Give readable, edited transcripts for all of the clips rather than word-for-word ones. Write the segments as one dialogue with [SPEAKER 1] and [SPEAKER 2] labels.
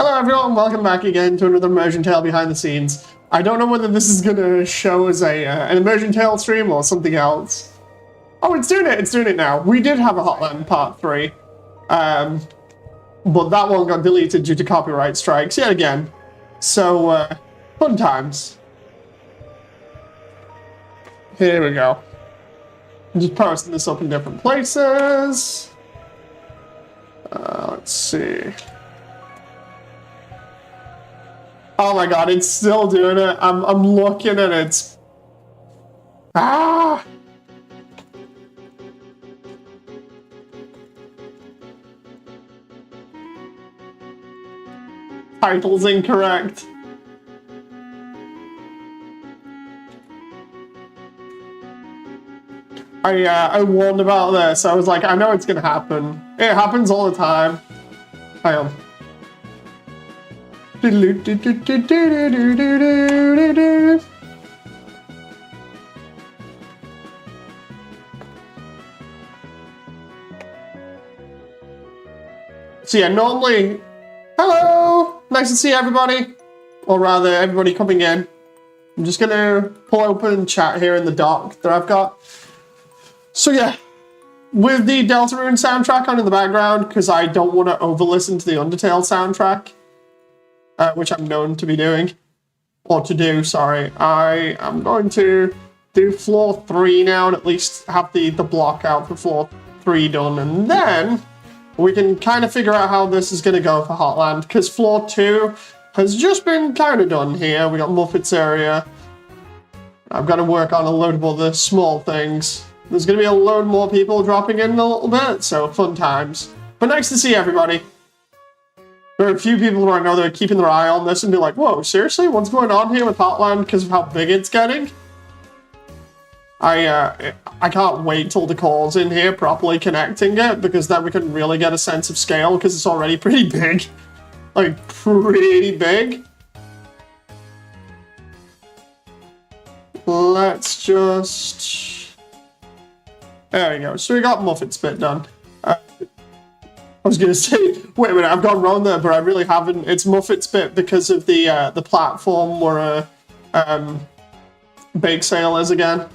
[SPEAKER 1] Hello everyone, welcome back again to another Immersiontale Behind the Scenes. I don't know whether this is going to show as an Immersiontale stream or something else. Oh, it's doing it now. We did have a Hotland Part 3, but that one got deleted due to copyright strikes yet again. So, fun times. Here we go. I'm just posting this up in different places. Let's see. Oh my god, it's still doing it. I'm looking and it's... Ah! Title's incorrect. I warned about this. I was like, I know it's gonna happen. It happens all the time. Hang on. So yeah, normally, hello, nice to see everybody, or rather everybody coming in. I'm just gonna pull open chat here in the dock that I've got. So yeah, with the Deltarune soundtrack on in the background, because I don't want to over-listen to the Undertale soundtrack, which I'm known to be doing, or to do, sorry. I am going to do floor 3 now and at least have the block out for floor 3 done, and then we can kind of figure out how this is going to go for Hotland, because floor 2 has just been kind of done here. We got Muffet's area. I've got to work on a load of other small things. There's going to be a load more people dropping in a little bit, so fun times. But nice to see everybody. There are a few people who I know that are keeping their eye on this and be like, whoa, seriously? What's going on here with Hotland because of how big it's getting? I can't wait till the call's in here properly connecting it, because then we can really get a sense of scale, because it's already pretty big. Like, pretty big. Let's just... There we go. So we got Muffet's bit done. I was going to say, wait a minute, I've gone wrong there, but I really haven't. It's Muffet's bit because of the platform where bake sale is again.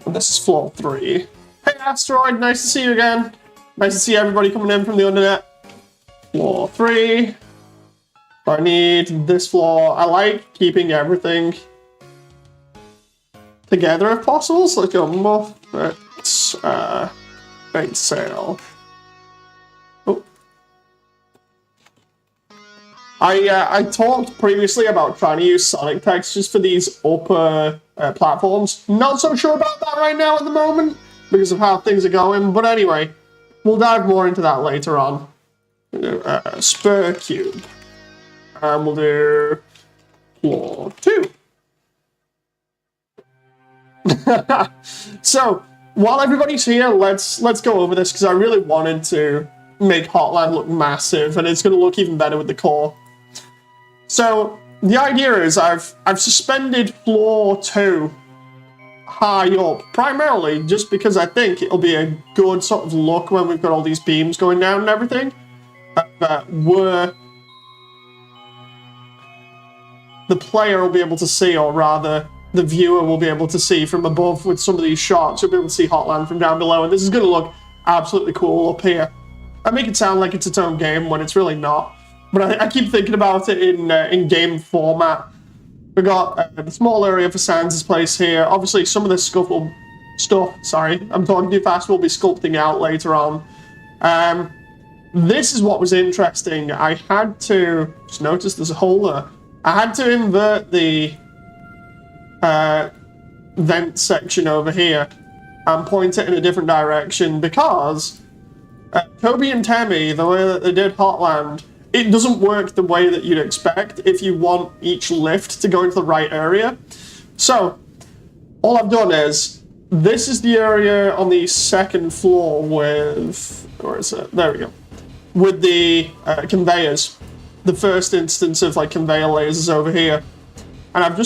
[SPEAKER 1] And this is floor 3. Hey Asteroid, nice to see you again. Nice to see everybody coming in from the internet. Floor 3. I need this floor. I like keeping everything together if possible, so let's go Muffet's bake sale. Oh. I talked previously about trying to use Sonic textures for these upper platforms. Not so sure about that right now at the moment, because of how things are going, but anyway, we'll dive more into that later on. Spur Cube. And we'll do floor 2. So, while everybody's here, let's go over this, because I really wanted to make Hotland look massive, and it's going to look even better with the core. So, the idea is I've suspended floor 2 high up, primarily just because I think it'll be a good sort of look when we've got all these beams going down and everything, where the player will be able to see, or rather, the viewer will be able to see from above with some of these shots. You'll be able to see Hotland from down below, and this is going to look absolutely cool up here. I make it sound like it's its own game when it's really not, but I keep thinking about it in game format. We got the small area for Sans' place here. Obviously, some of this stuff, sorry, I'm talking too fast, we'll be sculpting out later on. This is what was interesting. I had to, just notice there's a hole there. I had to invert the vent section over here and point it in a different direction, because Toby and Temmie, the way that they did Hotland, it doesn't work the way that you'd expect if you want each lift to go into the right area. So, all I've done is, this is the area on the second floor with, where is it? There we go. With the conveyors. The first instance of like conveyor lasers over here. And I've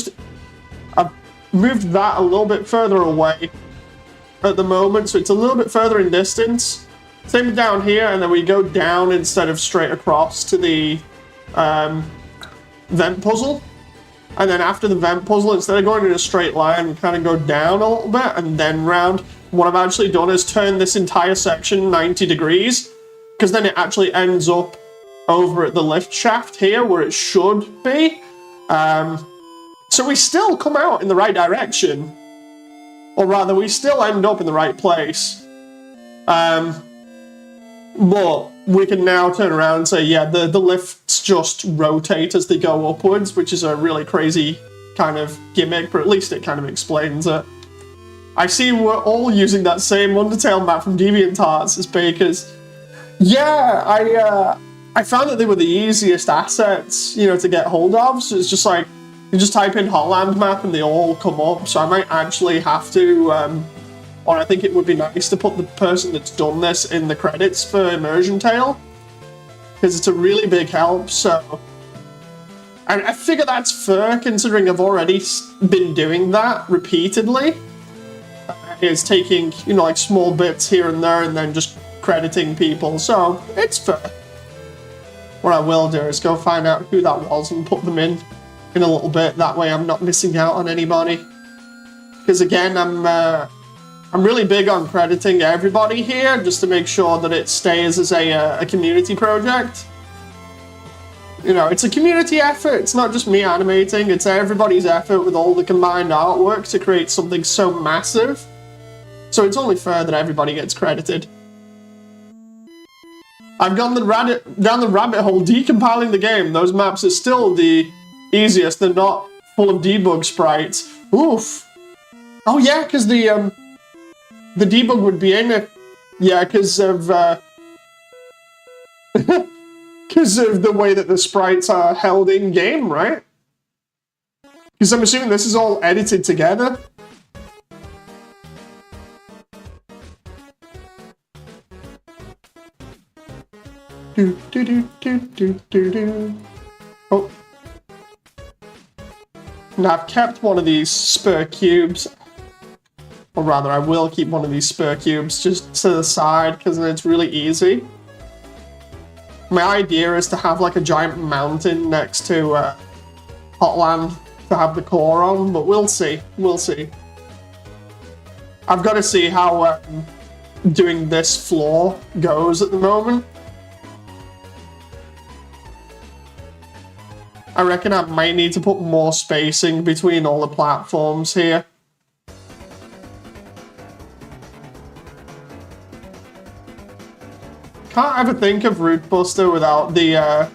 [SPEAKER 1] moved that a little bit further away at the moment, so it's a little bit further in distance. Same down here, and then we go down instead of straight across to the vent puzzle. And then after the vent puzzle, instead of going in a straight line, we kind of go down a little bit and then round. What I've actually done is turn this entire section 90 degrees, because then it actually ends up over at the lift shaft here where it should be. So we still come out in the right direction. Or rather, we still end up in the right place. But we can now turn around and say, yeah, the lifts just rotate as they go upwards, which is a really crazy kind of gimmick, but at least it kind of explains it. I see we're all using that same Undertale map from DeviantArts as bakers. Yeah, I found that they were the easiest assets, you know, to get hold of. So it's just like, you just type in Hotland map and they all come up. So I might actually have to, or I think it would be nice to put the person that's done this in the credits for Immersiontale, because it's a really big help. So I figure that's fair, considering I've already been doing that repeatedly. It's taking, you know, like small bits here and there and then just crediting people. So it's fair. What I will do is go find out who that was and put them in a little bit. That way I'm not missing out on anybody. Because again, I'm really big on crediting everybody here, just to make sure that it stays as a community project. You know, it's a community effort. It's not just me animating. It's everybody's effort with all the combined artwork to create something so massive. So it's only fair that everybody gets credited. I've gone down the rabbit hole decompiling the game. Those maps are still the easiest. They're not full of debug sprites. Oof. Oh yeah, because the debug would be in it. Yeah, because of because of the way that the sprites are held in game, right? Because I'm assuming this is all edited together. Oh. Now I've kept one of these spare cubes. Or rather, I will keep one of these spare cubes just to the side, because then it's really easy. My idea is to have like a giant mountain next to Hotland to have the core on, but we'll see. We'll see. I've got to see how doing this floor goes at the moment. I reckon I might need to put more spacing between all the platforms here. Can't ever think of Root Buster without the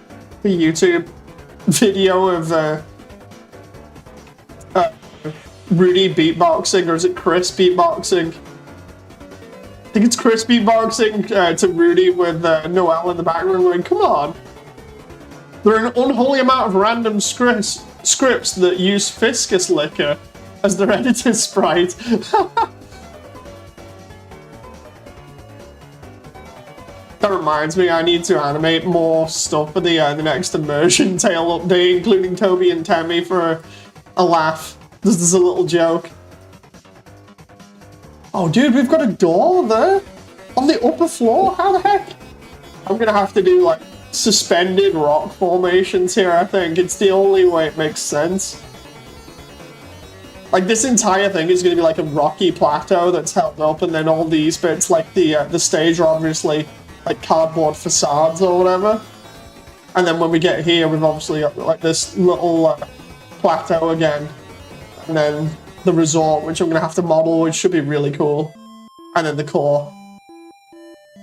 [SPEAKER 1] YouTube video of Rudy beatboxing, or is it Chris beatboxing? I think it's Chris beatboxing to Rudy with Noelle in the background going, come on. There are an unholy amount of random scripts that use Fiscus Liquor as their editor sprite. That reminds me, I need to animate more stuff for the next Immersiontale update, including Toby and Temmie for a laugh. This is a little joke. Oh dude, we've got a door there on the upper floor? How the heck? I'm gonna have to do like suspended rock formations here, I think. It's the only way it makes sense. Like this entire thing is gonna be like a rocky plateau that's held up, and then all these bits, like the stage, are obviously like cardboard facades or whatever. And then when we get here, we've obviously got like this little plateau again. And then the resort, which I'm gonna have to model, which should be really cool. And then the core.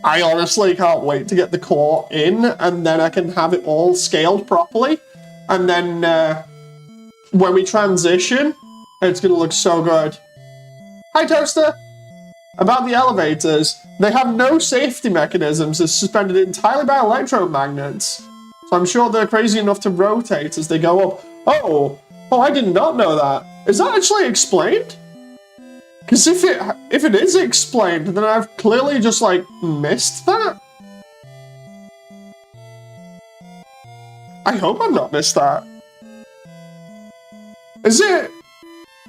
[SPEAKER 1] I honestly can't wait to get the core in, and then I can have it all scaled properly. And then when we transition, it's gonna look so good. Hi Toaster! About the elevators, they have no safety mechanisms. They're suspended entirely by electromagnets. So I'm sure they're crazy enough to rotate as they go up. Oh, I did not know that. Is that actually explained? Because if it is explained, then I've clearly just like missed that. I hope I've not missed that. Is it?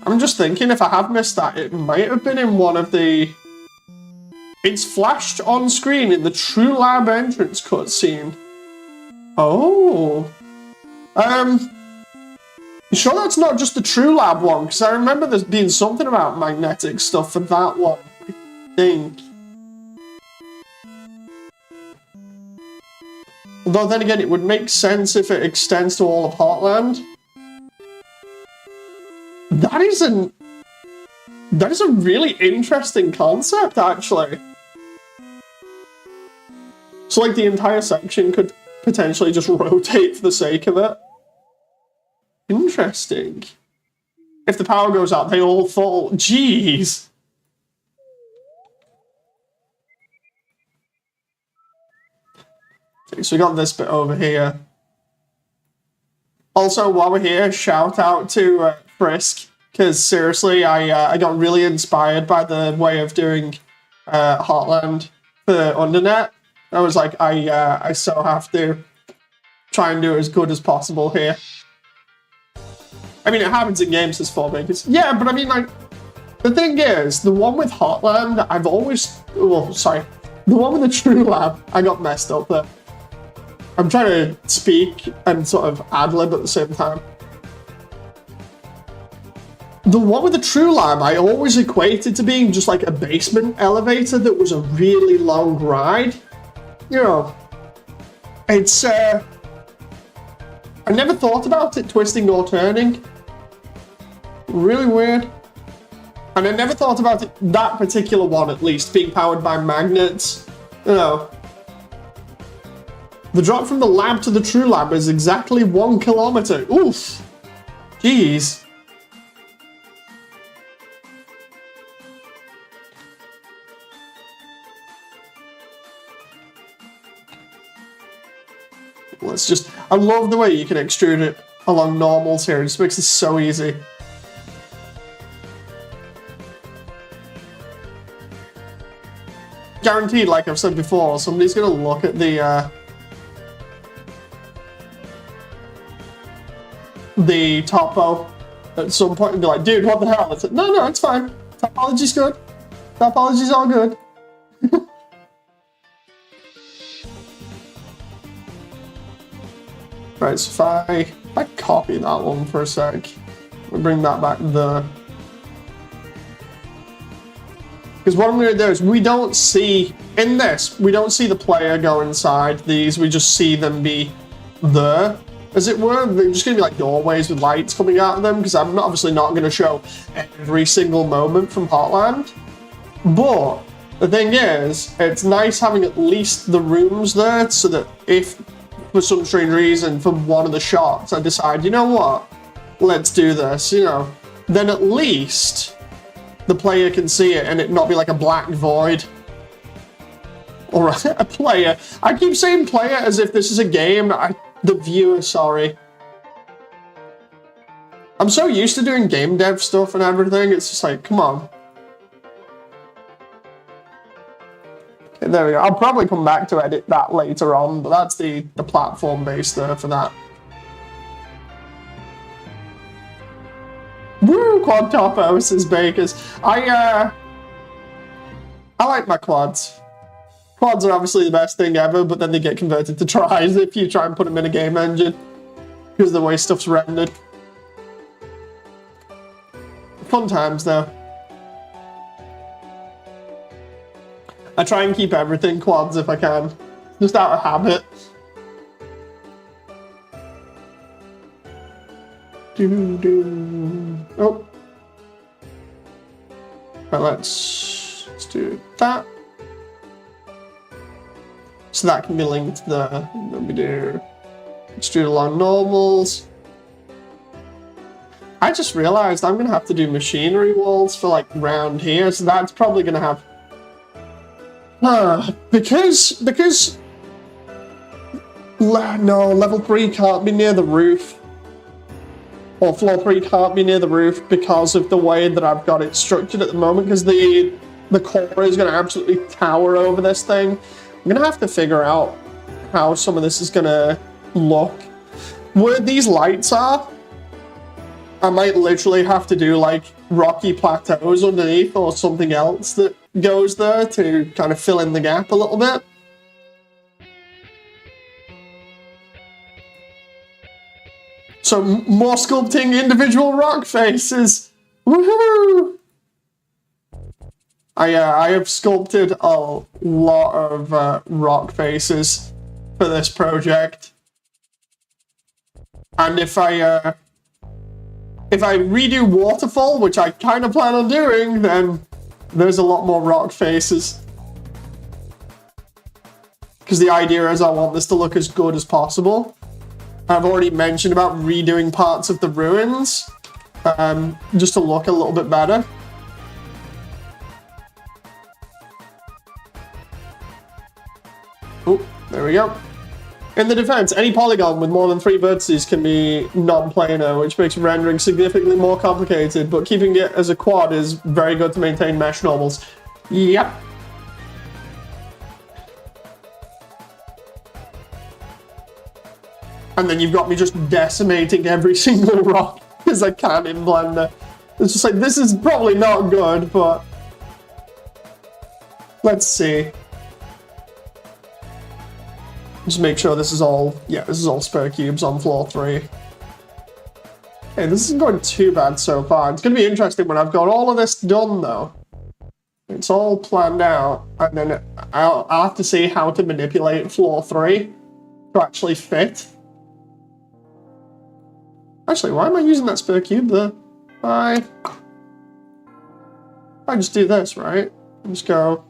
[SPEAKER 1] I'm just thinking, if I have missed that, it might have been in one of the It's flashed on screen in the True Lab entrance cutscene. Oh. You sure that's not just the True Lab one? Because I remember there's been something about magnetic stuff for that one, I think. Although then again, it would make sense if it extends to all of Hotland. That is a really interesting concept, actually. So, like, the entire section could potentially just rotate for the sake of it. Interesting. If the power goes out, they all fall. Jeez. Okay, so we got this bit over here. Also, while we're here, shout out to Frisk, because seriously, I got really inspired by the way of doing Hotland for Undernet. I was like, I so have to try and do as good as possible here. I mean, it happens in games as 4 makers. Yeah, but I mean, like, the thing is, the one with Hotland, I've always, well, sorry, the one with the True Lab, I got messed up there. I'm trying to speak and sort of ad-lib at the same time. The one with the True Lab, I always equated to being just like a basement elevator that was a really long ride. You know, it's, I never thought about it twisting or turning. Really weird. And I never thought about it, that particular one at least, being powered by magnets. You know. The drop from the lab to the True Lab is exactly 1 kilometer. Oof. Jeez. Let's just, I love the way you can extrude it along normals here. It just makes it so easy. Guaranteed, like I've said before, somebody's gonna look at the topo at some point and be like, dude, what the hell? It's like, no, it's fine. Topology's good. Topology's all good. Right, so if I copy that one for a sec, we'll bring that back there. Because what I'm going to do is we don't see, in this, we don't see the player go inside these, we just see them be there, as it were. They're just going to be like doorways with lights coming out of them, because I'm obviously not going to show every single moment from Hotland. But the thing is, it's nice having at least the rooms there, so that if, for some strange reason, from one of the shots, I decide, you know what, let's do this, you know, then at least the player can see it and it not be like a black void. Or a player. I keep saying player as if this is a game. The viewer, sorry. I'm so used to doing game dev stuff and everything, it's just like, come on. Okay, there we go. I'll probably come back to edit that later on, but that's the platform base there for that. Woo, quad topo, says Bakers. I like my quads. Quads are obviously the best thing ever, but then they get converted to tries if you try and put them in a game engine, because of the way stuff's rendered. Fun times, though. I try and keep everything quads if I can, just out of habit. Oh. Right, let's do that. So that can be linked there. Then we do extrude along normals. I just realized I'm gonna have to do machinery walls for like round here, so that's probably gonna have because no, level 3 can't be near the roof. Or floor 3 can't be near the roof because of the way that I've got it structured at the moment, because the core is going to absolutely tower over this thing. I'm going to have to figure out how some of this is going to look. Where these lights are, I might literally have to do like rocky plateaus underneath or something else that goes there to kind of fill in the gap a little bit. So more sculpting individual rock faces. Woohoo! I have sculpted a lot of rock faces for this project, and if I redo Waterfall, which I kind of plan on doing, then there's a lot more rock faces. Because the idea is I want this to look as good as possible. I've already mentioned about redoing parts of the ruins, just to look a little bit better. Oh, there we go. In the defense, any polygon with more than 3 vertices can be non-planar, which makes rendering significantly more complicated, but keeping it as a quad is very good to maintain mesh normals. Yep. And then you've got me just decimating every single rock because I can in Blender. It's just like, this is probably not good, but let's see. Just make sure this is all, yeah, this is all spare cubes on floor 3. Okay, this isn't going too bad so far. It's going to be interesting when I've got all of this done, though. It's all planned out, and then I'll have to see how to manipulate floor 3 to actually fit. Actually, why am I using that spare cube there? I just do this, right? Just go...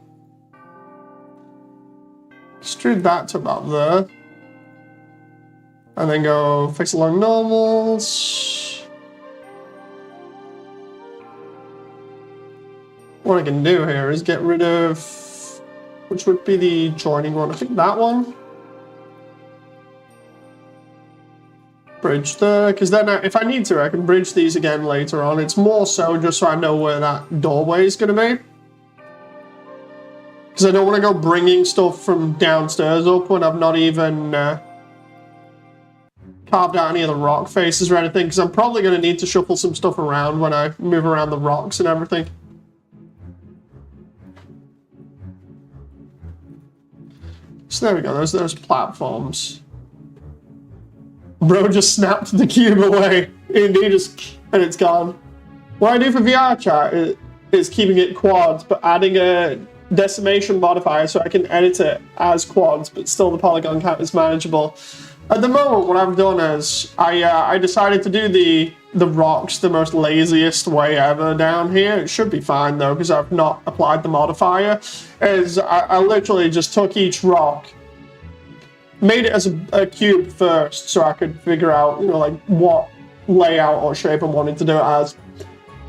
[SPEAKER 1] extrude that to about there. And then go fix along normals. What I can do here is get rid of... which would be the joining one? I think that one. Bridge there, because then if I need to, I can bridge these again later on. It's more so just so I know where that doorway is going to be. Because I don't want to go bringing stuff from downstairs up when I've not even carved out any of the rock faces or anything, because I'm probably going to need to shuffle some stuff around when I move around the rocks and everything. So there we go, there's platforms. Bro just snapped the cube away, and it's gone. What I do for VR chat is keeping it quads, but adding a decimation modifier so I can edit it as quads, but still the polygon count is manageable. At the moment, what I've done is I decided to do the rocks the most laziest way ever down here. It should be fine though, because I've not applied the modifier. I literally just took each rock, made it as a cube first, so I could figure out, you know, like what layout or shape I wanted to do it as.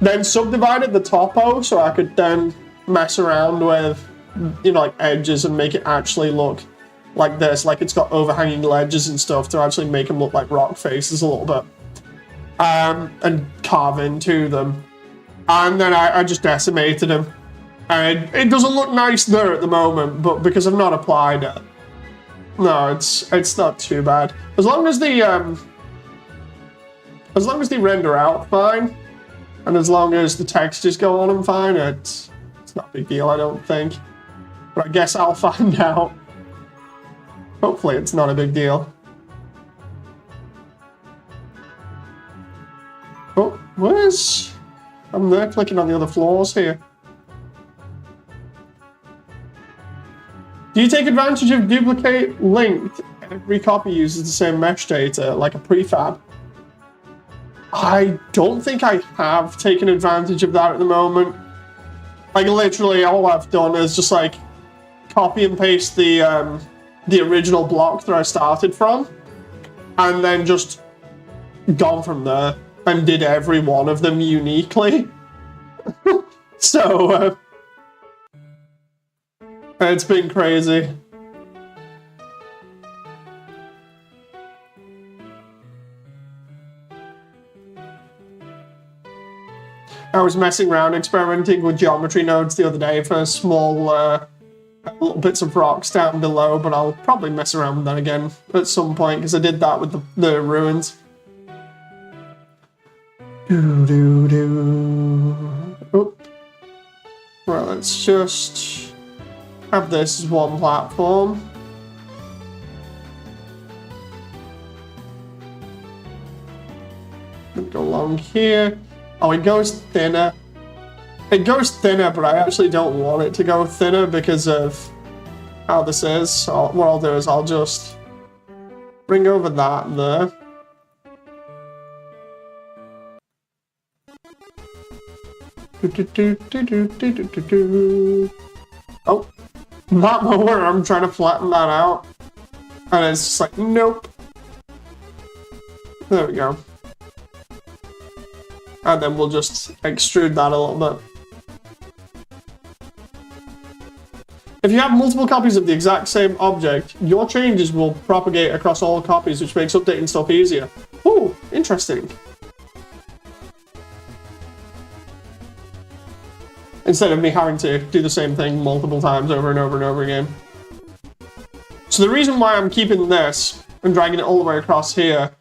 [SPEAKER 1] Then subdivided the topo so I could then mess around with, you know, like edges and make it actually look like this, like it's got overhanging ledges and stuff to actually make them look like rock faces a little bit, and carve into them. And then I just decimated them, and it doesn't look nice there at the moment, but because I've not applied it, no, it's not too bad. As long as they render out fine, and as long as the textures go on them fine, it's not a big deal, I don't think. But I guess I'll find out. Hopefully it's not a big deal. Oh, where's... I'm there clicking on the other floors here. Do you take advantage of duplicate linked? Every copy uses the same mesh data, like a prefab. I don't think I have taken advantage of that at the moment. Like, literally, all I've done is just, like, copy and paste the original block that I started from, and then just gone from there and did every one of them uniquely. So, it's been crazy. I was messing around experimenting with geometry nodes the other day for small little bits of rocks down below, but I'll probably mess around with that again at some point because I did that with the ruins. Oh. Right, let's just have this as one platform. Go along here. Oh, it goes thinner. It goes thinner, but I actually don't want it to go thinner because of how this is. So what I'll do is I'll just bring over that there. Oh, that moment I'm trying to flatten that out. And it's just like, nope. There we go. And then we'll just extrude that a little bit. If you have multiple copies of the exact same object, your changes will propagate across all copies, which makes updating stuff easier. Ooh, interesting. Instead of me having to do the same thing multiple times over and over and over again. So the reason why I'm keeping this and dragging it all the way across here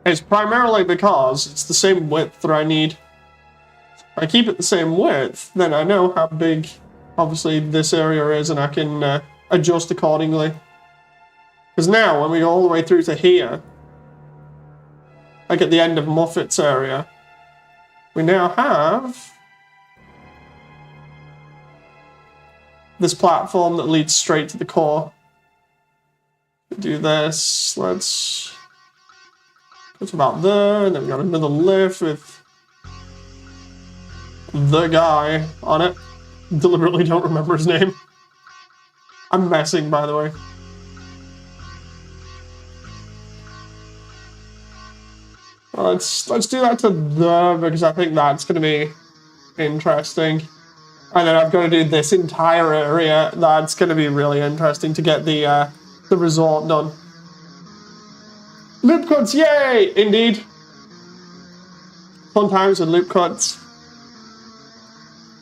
[SPEAKER 1] is primarily because it's the same width that I need. If I keep it the same width, then I know how big, obviously, this area is, and I can adjust accordingly. Because now, when we go all the way through to here, like at the end of Muffet's area, we now have this platform that leads straight to the core. Do this, let's... It's about there, and then we got another lift with the guy on it. Deliberately don't remember his name. I'm messing, by the way. Let's do that to there, because I think that's going to be interesting. And then I've got to do this entire area. That's going to be really interesting to get the resort done. Loop cuts, yay! Indeed. Fun times with loop cuts.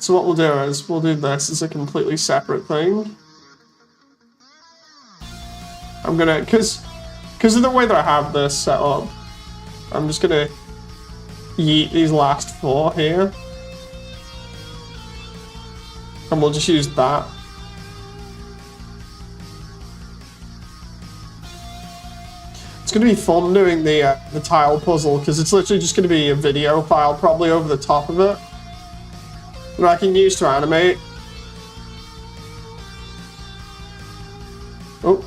[SPEAKER 1] So what we'll do is, we'll do this as a completely separate thing. I'm gonna, because of the way that I have this set up, I'm just gonna yeet these last four here. And we'll just use that. It's going to be fun doing the tile puzzle, because it's literally just going to be a video file probably over the top of it that I can use to animate. Oh,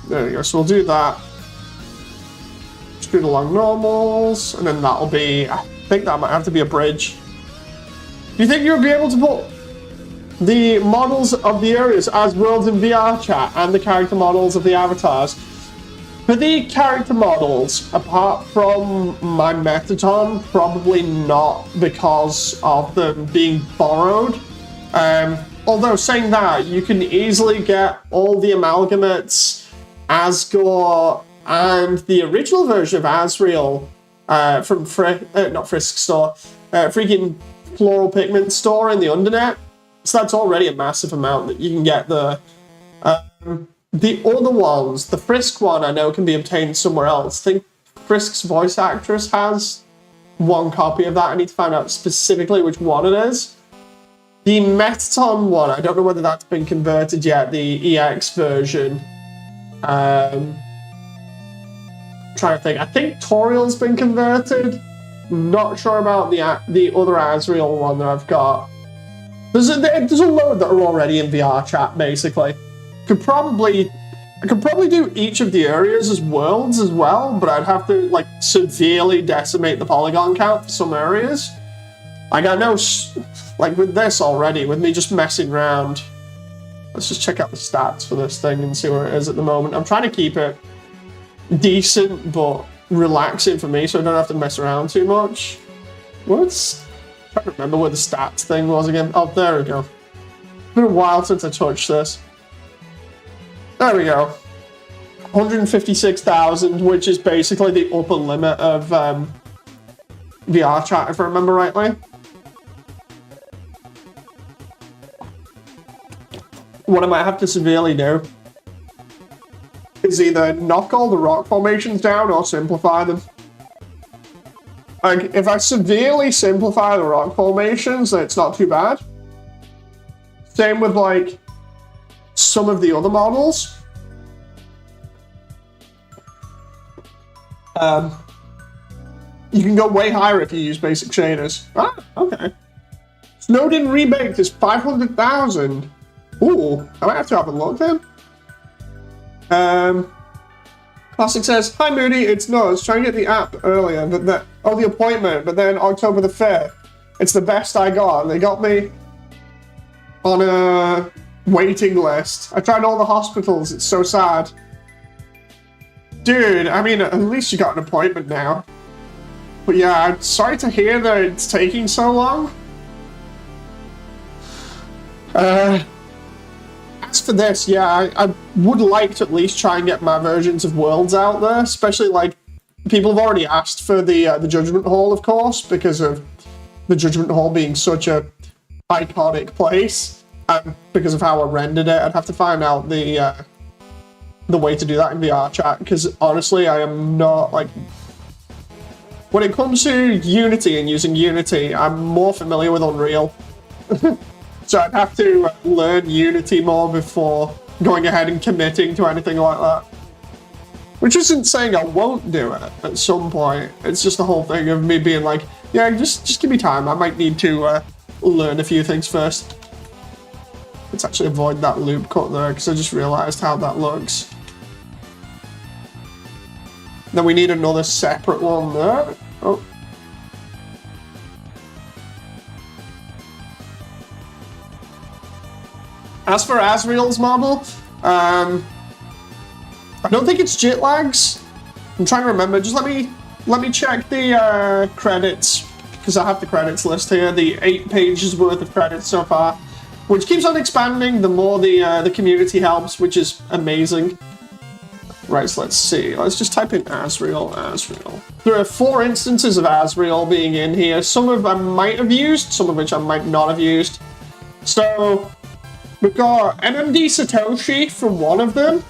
[SPEAKER 1] there we go. So we'll do that. Screwed along normals, and then that'll be, I think that might have to be a bridge. Do you think you'll be able to put the models of the areas as worlds in VR chat and the character models of the avatars? For the character models, apart from my Metaton, probably not because of them being borrowed. Although saying that, you can easily get all the amalgamates, Asgore, and the original version of Asriel from not Frisk Store, freaking Floral Pigment Store in the Undernet. So that's already a massive amount that you can get there. The other ones, the Frisk one I know can be obtained somewhere else. I think Frisk's voice actress has one copy of that. I need to find out specifically which one it is. The Metaton one, I don't know whether that's been converted yet, the EX version. Trying to think. I think Toriel's been converted. Not sure about the other Asriel one that I've got. There's a load that are already in VR chat, basically. I could probably do each of the areas as worlds as well, but I'd have to like severely decimate the polygon count for some areas. Like I know, like with this already, with me just messing around. Let's just check out the stats for this thing and see where it is at the moment. I'm trying to keep it decent but relaxing for me, so I don't have to mess around too much. I'm trying to remember where the stats thing was again. Oh, there we go. It's been a while since I touched this. There we go. 156,000, which is basically the upper limit of VR chat, if I remember rightly. What I might have to severely do is either knock all the rock formations down or simplify them. Like, if I severely simplify the rock formations, then it's not too bad. Same with like some of the other models. You can go way higher if you use basic shaders. Ah, okay. Snowden rebaked is 500,000. Ooh, I might have to have a look then. Classic says, hi Moody, it's Nuz. Trying to get the app earlier, but the appointment, but then October the 5th. It's the best I got. They got me on a waiting list. I tried all the hospitals. It's so sad. Dude, I mean, at least you got an appointment now. But yeah, I'm sorry to hear that it's taking so long. As for this, yeah, I would like to at least try and get my versions of Worlds out there, especially like people have already asked for the Judgment Hall, of course, because of the Judgment Hall being such a iconic place, and because of how I rendered it. I'd have to find out the way to do that in VR chat, because honestly, I am not like. When it comes to Unity and using Unity, I'm more familiar with Unreal. So I'd have to learn Unity more before going ahead and committing to anything like that. Which isn't saying I won't do it at some point. It's just the whole thing of me being like, yeah, just give me time. I might need to learn a few things first. Let's actually avoid that loop cut there, because I just realized how that looks. Then we need another separate one there. Oh. As for Asriel's model, I don't think it's JIT lags. I'm trying to remember. Just let me check the credits, because I have the credits list here. The 8 pages worth of credits so far, which keeps on expanding the more the community helps, which is amazing. Right, so let's see. Let's just type in Asriel. There are 4 instances of Asriel being in here. Some of I might have used, some of which I might not have used. So we've got MMD Satoshi for one of them.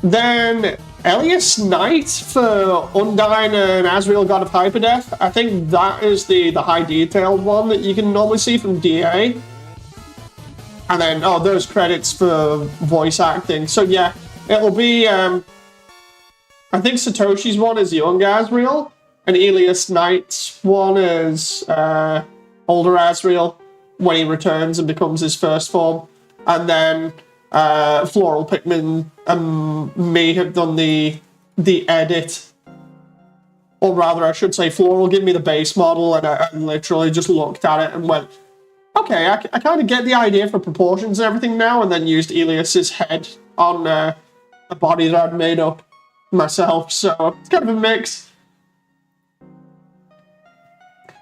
[SPEAKER 1] Then Elias Knight for Undyne and Asriel God of Hyperdeath. I think that is the high detailed one that you can normally see from DA. And then, oh, those credits for voice acting. So yeah, it'll be, I think Satoshi's one is young Asriel, and Elias Knight's one is older Asriel when he returns and becomes his first form. And then Floral Pikmin may have done the edit, or rather I should say Floral gave me the base model, and I literally just looked at it and went, okay, I kind of get the idea for proportions and everything now, and then used Elias's head on a body that I'd made up myself, so it's kind of a mix.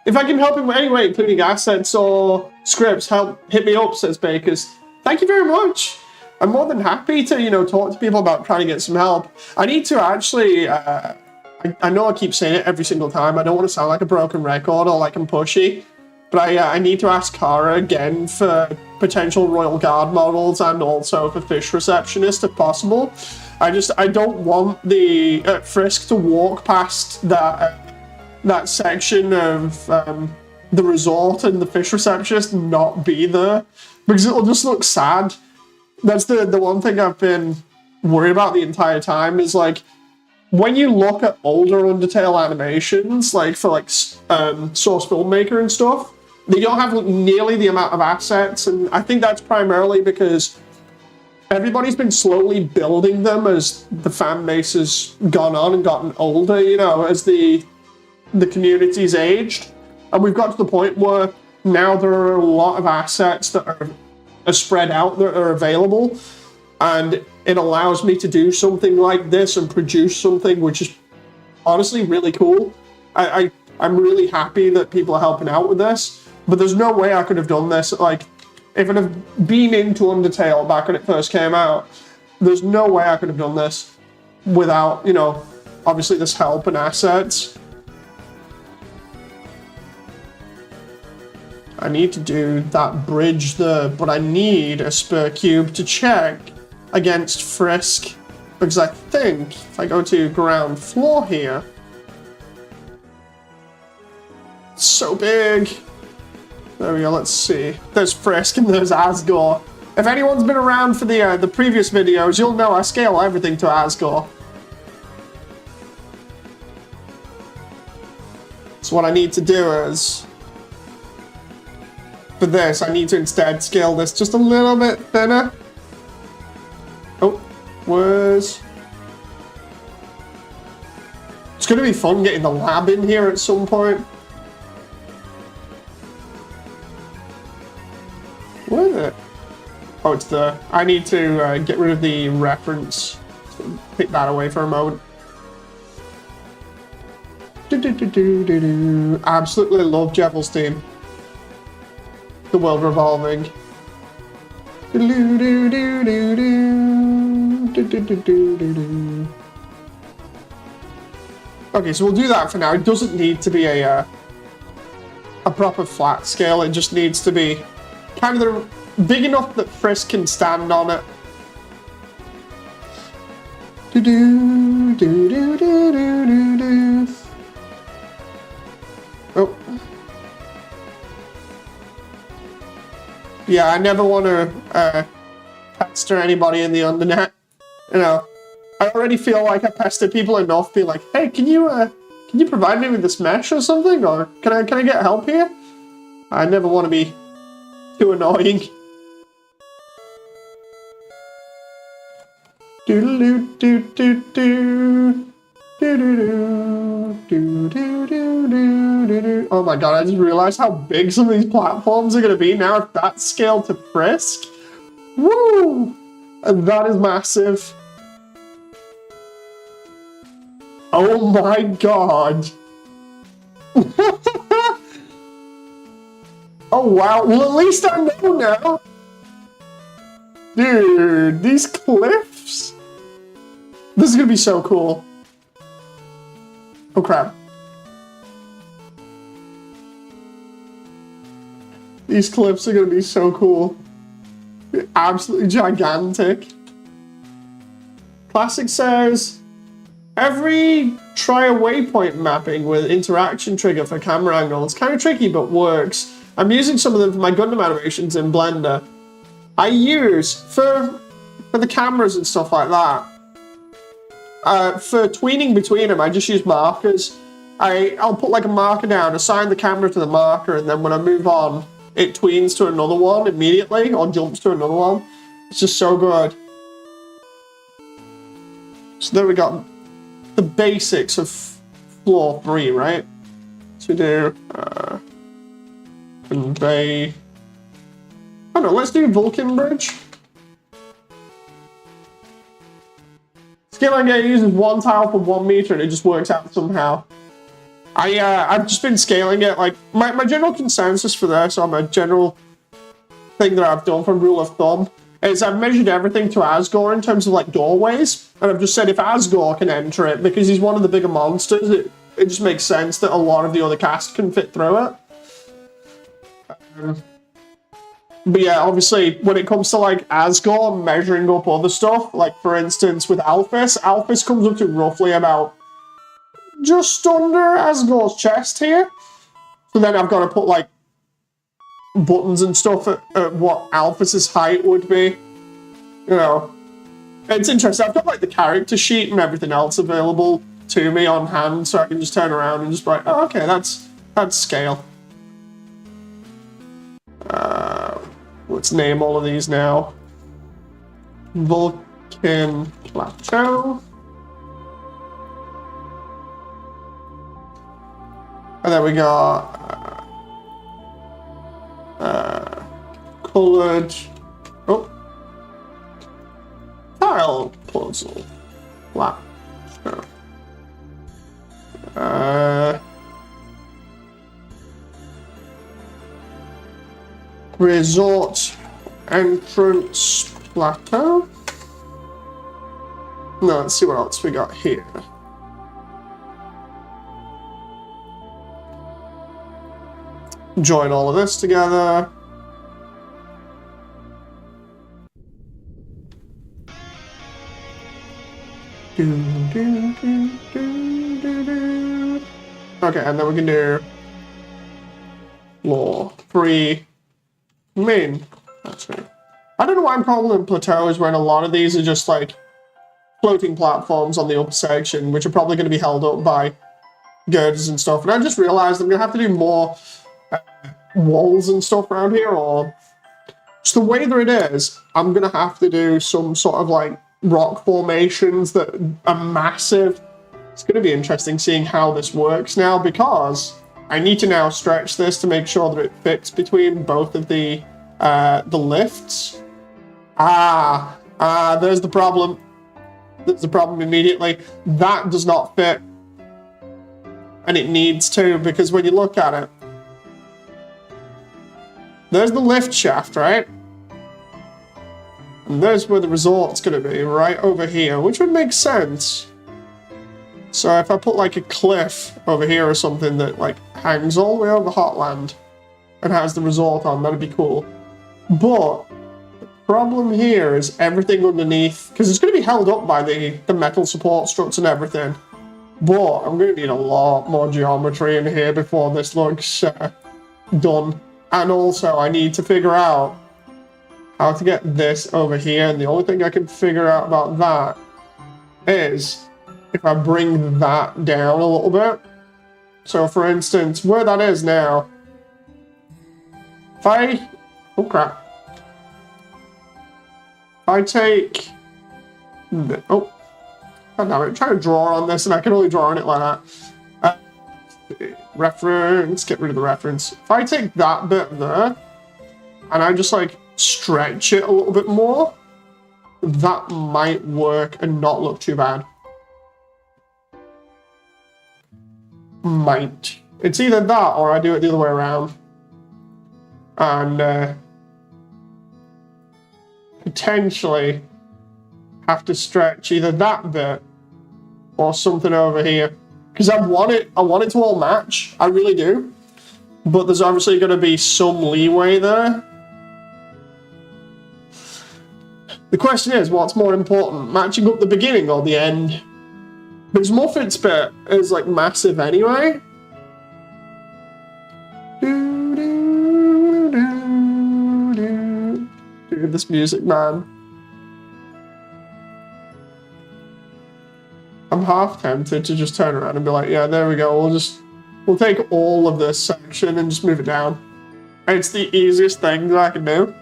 [SPEAKER 1] If I can help in any way, including assets or scripts, hit me up, says Bakers. Thank you very much. I'm more than happy to, talk to people about trying to get some help. I need to actually, I know I keep saying it every single time. I don't want to sound like a broken record or like I'm pushy, but I need to ask Kara again for potential Royal Guard models and also for Fish Receptionist if possible. I don't want the Frisk to walk past that section of the resort and the Fish Receptionist and not be there, because it'll just look sad. That's the one thing I've been worried about the entire time, is like, when you look at older Undertale animations, like for like Source Filmmaker and stuff, they don't have nearly the amount of assets, and I think that's primarily because everybody's been slowly building them as the fan base has gone on and gotten older, as the community's aged. And we've got to the point where now there are a lot of assets that are spread out that are available, and it allows me to do something like this and produce something which is honestly really cool. I'm really happy that people are helping out with this, but there's no way I could have done this. Like, if I'd have been into Undertale back when it first came out, there's no way I could have done this without, obviously this help and assets. I need to do that bridge there, but I need a spare cube to check against Frisk, because I think if I go to ground floor here, it's so big. There we go, let's see. There's Frisk and there's Asgore. If anyone's been around for the previous videos, you'll know I scale everything to Asgore. So what I need to do is, for this, I need to instead scale this just a little bit thinner. Oh, where's... It's going to be fun getting the lab in here at some point. Where is it? Oh, it's there. I need to get rid of the reference. So pick that away for a moment. Absolutely love Jebel's team. The world revolving. Okay, so we'll do that for now. It doesn't need to be a proper flat scale. It just needs to be kind of big enough that Frisk can stand on it. Oh. Yeah, I never want to pester anybody in the undernet. You know, I already feel like I pestered people enough. Be like, hey, can you provide me with this mesh or something, or can I get help here? I never want to be too annoying. Oh my god, I just realized how big some of these platforms are going to be now if that's scaled to Frisk. Woo! And that is massive. Oh my god. Oh wow, well at least I know now. Dude, these cliffs. This is gonna be so cool. Oh crap. These cliffs are gonna be so cool. They're absolutely gigantic. Classic says, every try a waypoint mapping with interaction trigger for camera angle. It's kind of tricky, but works. I'm using some of them for my Gundam animations in Blender. I use, for the cameras and stuff like that, for tweening between them, I just use markers. I'll put like a marker down, assign the camera to the marker, and then when I move on, it tweens to another one immediately, or jumps to another one. It's just so good. So there we got the basics of floor 3, right? So we do, convey. Oh no, let's do Vulcan Bridge. Scaling gate uses 1 tile for 1 meter and it just works out somehow. I've just been scaling it, like, my general consensus for this, or my general thing that I've done from rule of thumb, is I've measured everything to Asgore in terms of, like, doorways, and I've just said if Asgore can enter it, because he's one of the bigger monsters, it just makes sense that a lot of the other cast can fit through it. But yeah, obviously, when it comes to, like, Asgore measuring up other stuff, like, for instance, with Alphys comes up to roughly about just under Asgore's chest here. So then I've got to put, like, buttons and stuff at what Alphys's height would be. You know, it's interesting. I've got, like, the character sheet and everything else available to me on hand, so I can just turn around and just be like, oh, okay, that's scale. Let's name all of these now. Vulcan Plateau. And then we got colored, oh, tile puzzle. Wow. Resort entrance plateau. No, let's see what else we got here. Join all of this together. Okay, and then we can do floor free main. Actually, I don't know why I'm calling them plateaus when a lot of these are just like floating platforms on the upper section, which are probably going to be held up by girders and stuff. And I just realized I'm going to have to do more walls and stuff around here, or just the way that it is, I'm going to have to do some sort of like rock formations that are massive. It's going to be interesting seeing how this works now, because I need to now stretch this to make sure that it fits between both of the lifts. There's the problem. There's the problem immediately. That does not fit. And it needs to, because when you look at it, there's the lift shaft, right? And there's where the resort's going to be, right over here, which would make sense. So if I put like a cliff over here or something that like hangs all the way over Hotland and has the resort on, that'd be cool. But the problem here is everything underneath, because it's going to be held up by the metal support struts and everything. But I'm going to need a lot more geometry in here before this looks done. And also I need to figure out how to get this over here. And the only thing I can figure out about that is if I bring that down a little bit. So for instance, where that is now, if I, oh crap. If I take, oh, God damn it, I'm trying to draw on this and I can only draw on it like that. Reference, get rid of the reference. If I take that bit there, and I just like stretch it a little bit more, that might work and not look too bad. Might. It's either that or I do it the other way around. And potentially have to stretch either that bit or something over here. Because I want it to all match. I really do. But there's obviously going to be some leeway there. The question is, what's more important? Matching up the beginning or the end? Because Muffet's bit is like massive anyway. Dude, this music, man. I'm half tempted to just turn around and be like, yeah, there we go. We'll take all of this section and just move it down. It's the easiest thing that I can do.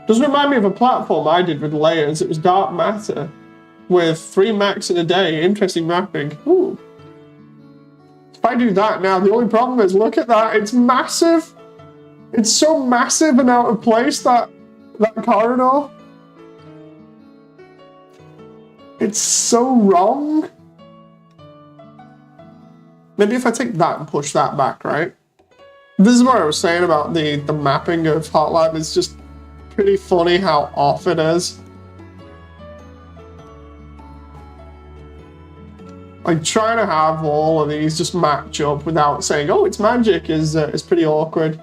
[SPEAKER 1] Does remind me of a platform I did with layers. It was dark matter with 3 max in a day. Interesting mapping. Ooh. If I do that now, the only problem is, look at that. It's massive. It's so massive and out of place, that corridor. It's so wrong. Maybe if I take that and push that back, right? This is what I was saying about the mapping of Hotland. It's just pretty funny how off it is. Like, trying to have all of these just match up without saying, oh, it's magic is pretty awkward.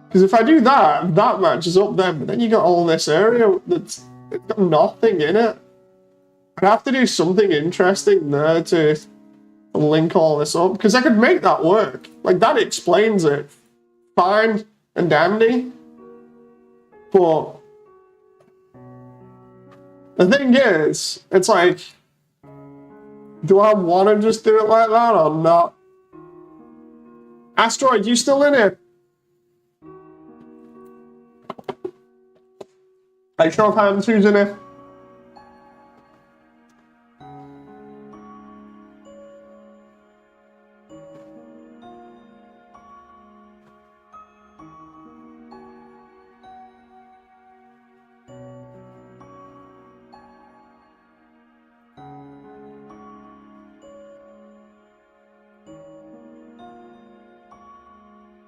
[SPEAKER 1] Because if I do that, that matches up then, but then you got all this area that's got nothing in it. I'd have to do something interesting there to link all this up, because I could make that work. Like, that explains it. Fine and dandy. But the thing is, it's like, do I want to just do it like that or not? Asteroid, you still in here? Like, show of hands, who's in here?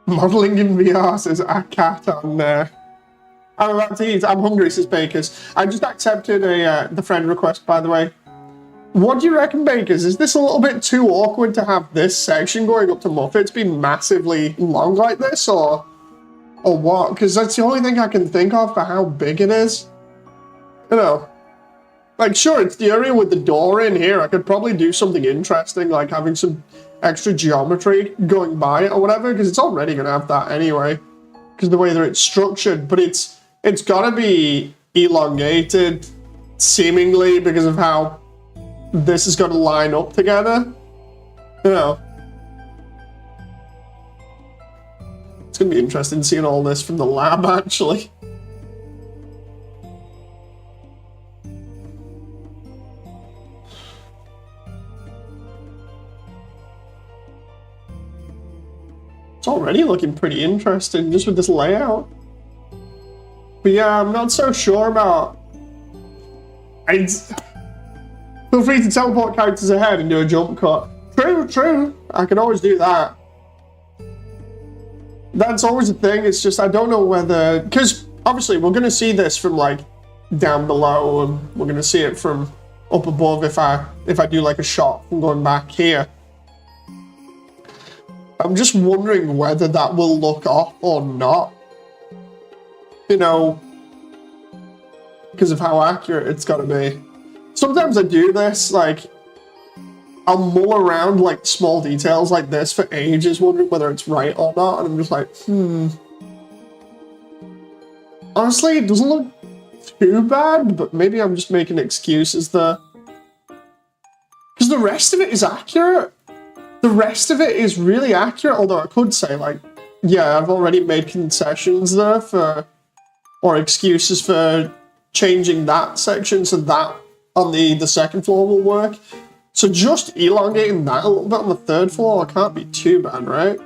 [SPEAKER 1] Modeling in VR says a cat on there. I'm about to eat. I'm hungry, says Bakers. I just accepted the friend request, by the way. What do you reckon, Bakers? Is this a little bit too awkward to have this section going up to Muffet's be massively long like this, or what? Because that's the only thing I can think of for how big it is. You know. Like, sure, it's the area with the door in here. I could probably do something interesting, like having some extra geometry going by it or whatever, because it's already going to have that anyway, because the way that it's structured. But it's got to be elongated, seemingly, because of how this is going to line up together. You know. It's going to be interesting seeing all this from the lab, actually. It's already looking pretty interesting just with this layout. But yeah, I'm not so sure about... Feel free to teleport characters ahead and do a jump cut. True. I can always do that. That's always a thing. It's just I don't know whether... Because obviously we're going to see this from like down below, and we're going to see it from up above if I do like a shot from going back here. I'm just wondering whether that will look off or not. You know, because of how accurate it's got to be. Sometimes I do this, like, I'll mull around like small details like this for ages, wondering whether it's right or not, and I'm just like, Honestly, it doesn't look too bad, but maybe I'm just making excuses there. Because the rest of it is accurate. The rest of it is really accurate, although I could say, like, yeah, I've already made concessions there or excuses for changing that section so that on the second floor will work. So just elongating that a little bit on the third floor can't be too bad, right?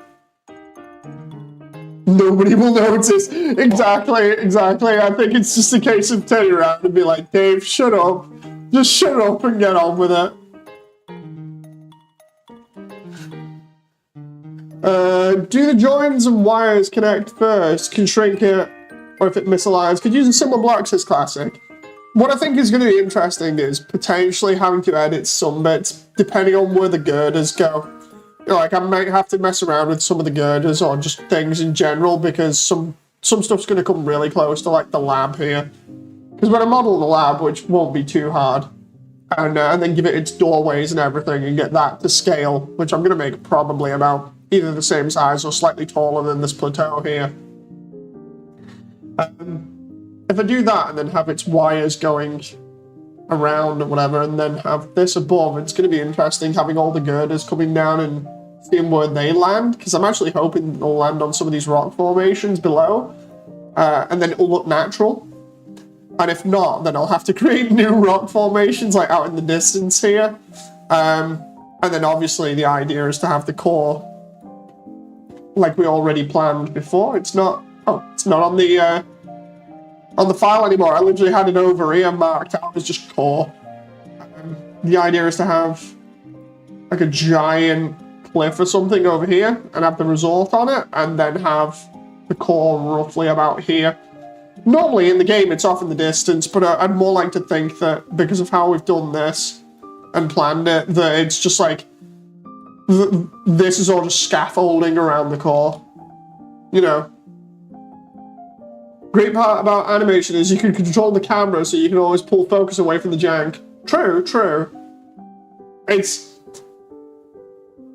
[SPEAKER 1] Nobody will notice. Exactly. I think it's just a case of turning around and be like, Dave, shut up. Just shut up and get on with it. Do the joins and wires connect first? Can shrink it, or if it misaligns, could use a similar blocks as classic. What I think is going to be interesting is potentially having to edit some bits depending on where the girders go. You know, like I might have to mess around with some of the girders or just things in general because some stuff's going to come really close to like the lab here. Because when I model the lab, which won't be too hard, and then give it its doorways and everything and get that to scale, which I'm going to make probably about either the same size or slightly taller than this plateau here. If I do that and then have its wires going around or whatever and then have this above, it's going to be interesting having all the girders coming down and seeing where they land, because I'm actually hoping they'll land on some of these rock formations below, and then it'll look natural. And if not, then I'll have to create new rock formations like out in the distance here. And then obviously the idea is to have the core like we already planned before. It's not on the file anymore. I literally had it over here marked out as just core. The idea is to have like a giant cliff or something over here and have the resort on it, and then have the core roughly about here. Normally in the game it's off in the distance, but I'd more like to think that because of how we've done this and planned it, that it's just like this is all just scaffolding around the core. You know. Great part about animation is you can control the camera so you can always pull focus away from the jank. True.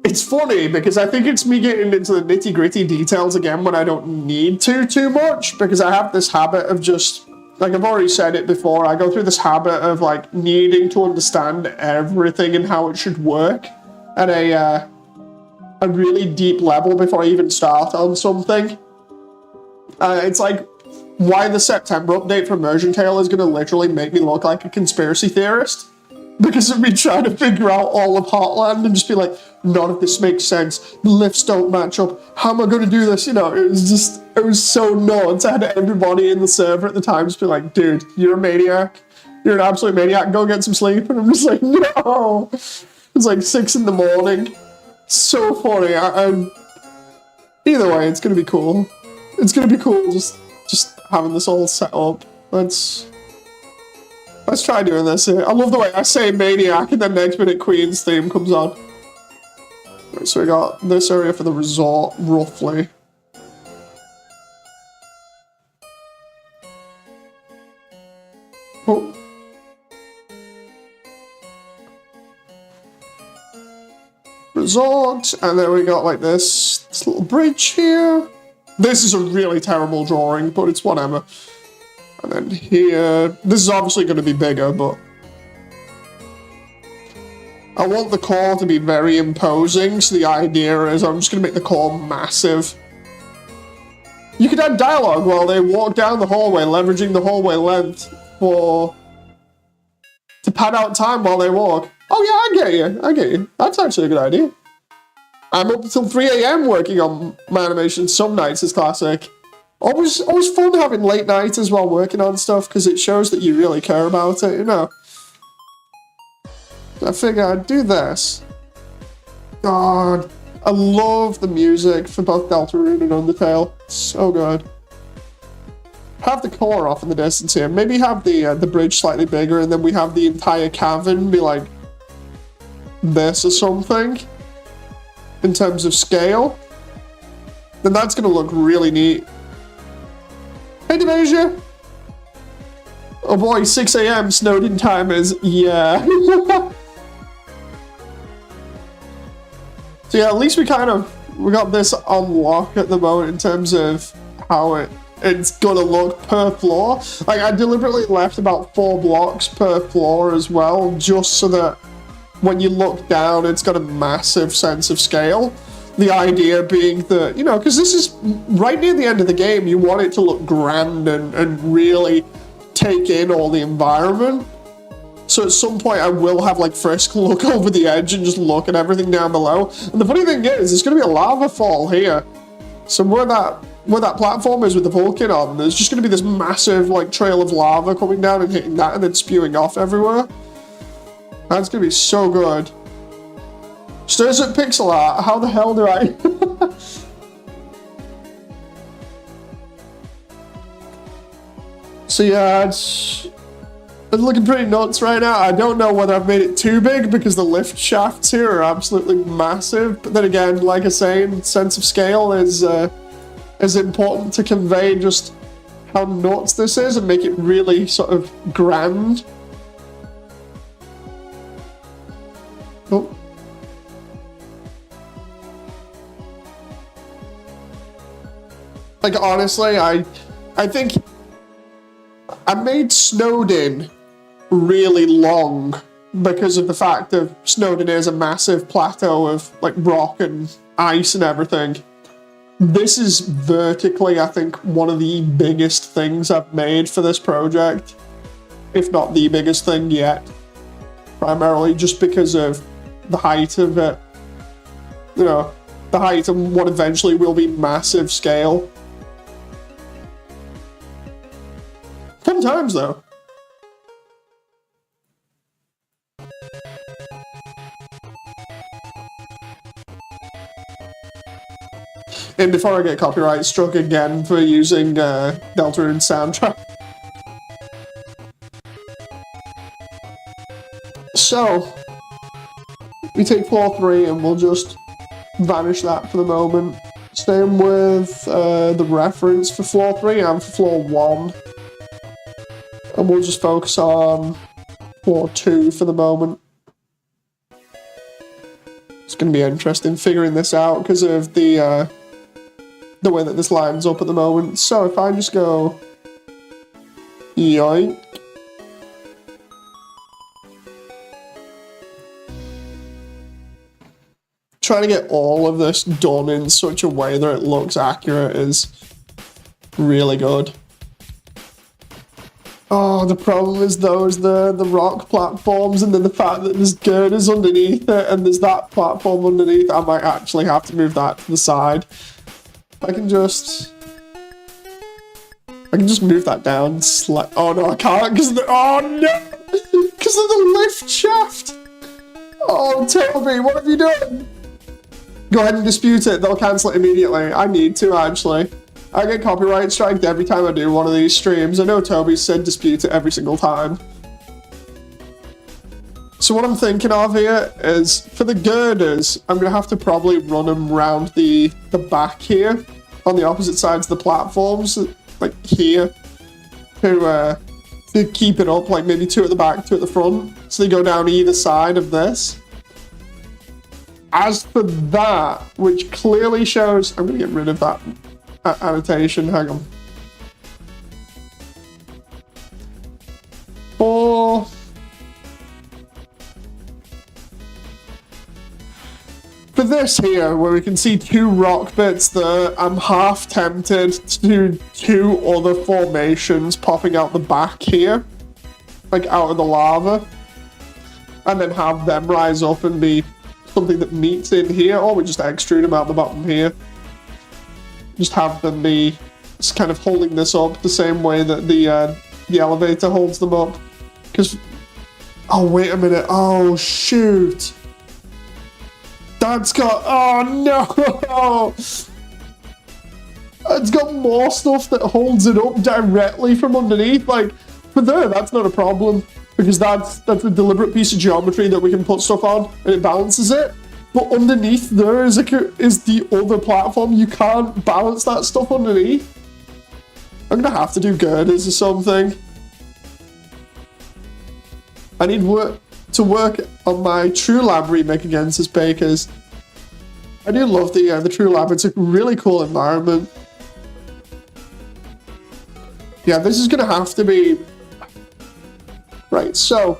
[SPEAKER 1] It's funny because I think it's me getting into the nitty-gritty details again when I don't need to too much, because I have this habit of just, like I've already said it before, I go through this habit of like needing to understand everything and how it should work at a really deep level before I even start on something. It's like why the September update for Immersiontale is going to literally make me look like a conspiracy theorist. Because of me trying to figure out all of Hotland and just be like, none of this makes sense. The lifts don't match up. How am I going to do this? You know, it was so nuts. I had everybody in the server at the time just be like, dude, you're a maniac. You're an absolute maniac. Go get some sleep. And I'm just like, no. It's like 6 in the morning. So funny. Either way, it's going to be cool. It's going to be cool just having this all set up. Let's try doing this here. I love the way I say maniac and then next minute Queen's theme comes on. Right, so we got this area for the resort, roughly. Oh. resort, and then we got like this little bridge here. This is a really terrible drawing, but it's whatever. And then here, this is obviously going to be bigger, but I want the core to be very imposing, so the idea is I'm just going to make the core massive. You could add dialogue while they walk down the hallway, leveraging the hallway length to pad out time while they walk. Oh yeah, I get you. That's actually a good idea. I'm up until 3 AM working on my animation. Some nights is classic. Always fun having late nights as well working on stuff, because it shows that you really care about it, you know. I figure I'd do this. God, I love the music for both Deltarune and Undertale. So good. Have the core off in the distance here. Maybe have the bridge slightly bigger, and then we have the entire cavern be like this or something in terms of scale. Then that's gonna look really neat. Hey Demesia! Oh boy, 6 AM snowed in time is, yeah. So yeah, at least we got this on lock at the moment in terms of how it's gonna look per floor. Like, I deliberately left about 4 blocks per floor as well, just so that when you look down, it's got a massive sense of scale. The idea being that, you know, because this is right near the end of the game, you want it to look grand and really take in all the environment. So at some point I will have like Frisk look over the edge and just look at everything down below. And the funny thing is, there's gonna be a lava fall here. So where that platform is with the Vulcan on, there's just gonna be this massive like trail of lava coming down and hitting that and then spewing off everywhere. That's gonna be so good. Stirs at pixel art, how the hell do I? So yeah, it's looking pretty nuts right now. I don't know whether I've made it too big because the lift shafts here are absolutely massive. But then again, like I say, sense of scale is important to convey just how nuts this is and make it really sort of grand. Oh. Like honestly, I think I made Snowdin really long because of the fact that Snowdin is a massive plateau of like rock and ice and everything. This is vertically, I think, one of the biggest things I've made for this project, if not the biggest thing yet. Primarily just because of the height of it. You know, the height of what eventually will be massive scale. Fun times though. And before I get copyright struck again for using Deltarune soundtrack. So, we take floor 3 and we'll just vanish that for the moment. Same with the reference for floor 3 and for floor 1. And we'll just focus on floor 2 for the moment. It's going to be interesting figuring this out because of the way that this lines up at the moment. So if I just go yoink. Trying to get all of this done in such a way that it looks accurate is really good. Oh, the problem is the rock platforms, and then the fact that there's girders underneath it and there's that platform underneath. I might actually have to move that to the side. I can just move that down. Oh no, I can't because oh no, because of the lift shaft. Oh, Toby, what have you done? Go ahead and dispute it. They'll cancel it immediately. I need to actually. I get copyright striked every time I do one of these streams. I know Toby said dispute it every single time. So what I'm thinking of here is, for the girders, I'm going to have to probably run them round the back here, on the opposite sides of the platforms, like here, to keep it up, like maybe 2 at the back, 2 at the front, so they go down either side of this. as for that, which clearly shows, I'm gonna get rid of that annotation, hang on. For this here, where we can see 2 rock bits there, I'm half tempted to do 2 other formations popping out the back here, like out of the lava, and then have them rise up and be something that meets in here, or we just extrude them out the bottom here. Just have them be just kind of holding this up the same way that the elevator holds them up. Because, oh wait a minute, oh shoot. That's got, oh no! It's got more stuff that holds it up directly from underneath. Like, for there, that's not a problem. Because that's a deliberate piece of geometry that we can put stuff on, and it balances it. But underneath there is the other platform. You can't balance that stuff underneath. I'm gonna have to do girders or something. I need to work on my True Lab remake again, says Bakers. I do love the True Lab. It's a really cool environment. Yeah, this is gonna have to be right. So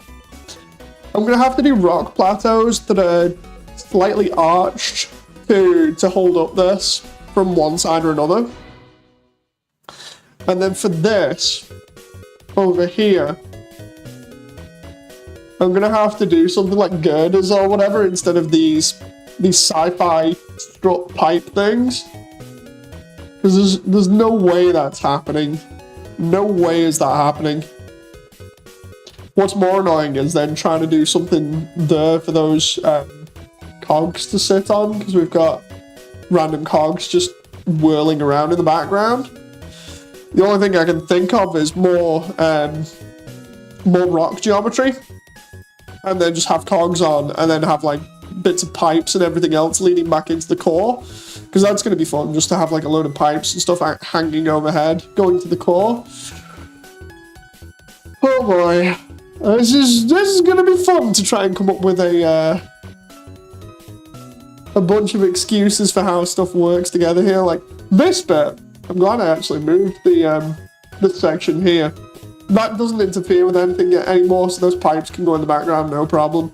[SPEAKER 1] I'm gonna have to do rock plateaus that are slightly arched to hold up this from one side or another. And then for this over here, I'm gonna have to do something like girders or whatever instead of these sci-fi strut pipe things. Because there's no way that's happening. No way is that happening. What's more annoying is then trying to do something there for those cogs to sit on, because we've got random cogs just whirling around in the background. The only thing I can think of is more rock geometry, and then just have cogs on, and then have like bits of pipes and everything else leading back into the core, because that's going to be fun, just to have like a load of pipes and stuff hanging overhead going to the core. Oh boy, this is going to be fun to try and come up with a bunch of excuses for how stuff works together here. Like this bit, I'm glad I actually moved this section here. That doesn't interfere with anything anymore, so those pipes can go in the background, no problem.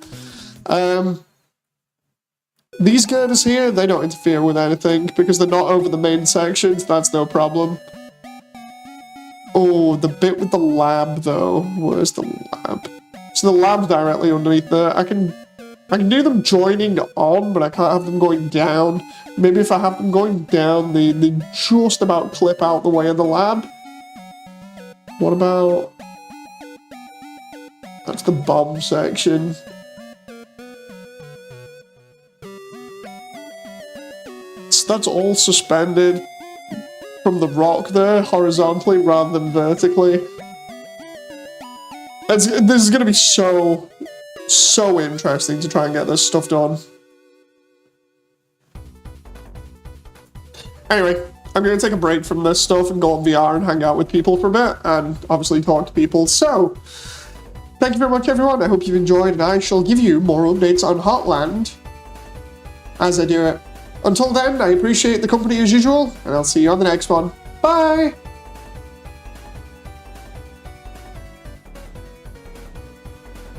[SPEAKER 1] These girders here, they don't interfere with anything because they're not over the main sections, that's no problem. Oh, the bit with the lab though, where's the lab? So the lab's directly underneath there. I can do them joining on, but I can't have them going down. Maybe if I have them going down, they just about clip out the way of the lab. What about... That's the bomb section. So that's all suspended from the rock there, horizontally rather than vertically. This is going to be so interesting to try and get this stuff done. Anyway, I'm going to take a break from this stuff and go on VR and hang out with people for a bit, and obviously talk to people. So, thank you very much everyone, I hope you've enjoyed, and I shall give you more updates on Hotland as I do it. Until then, I appreciate the company as usual, and I'll see you on the next one. Bye!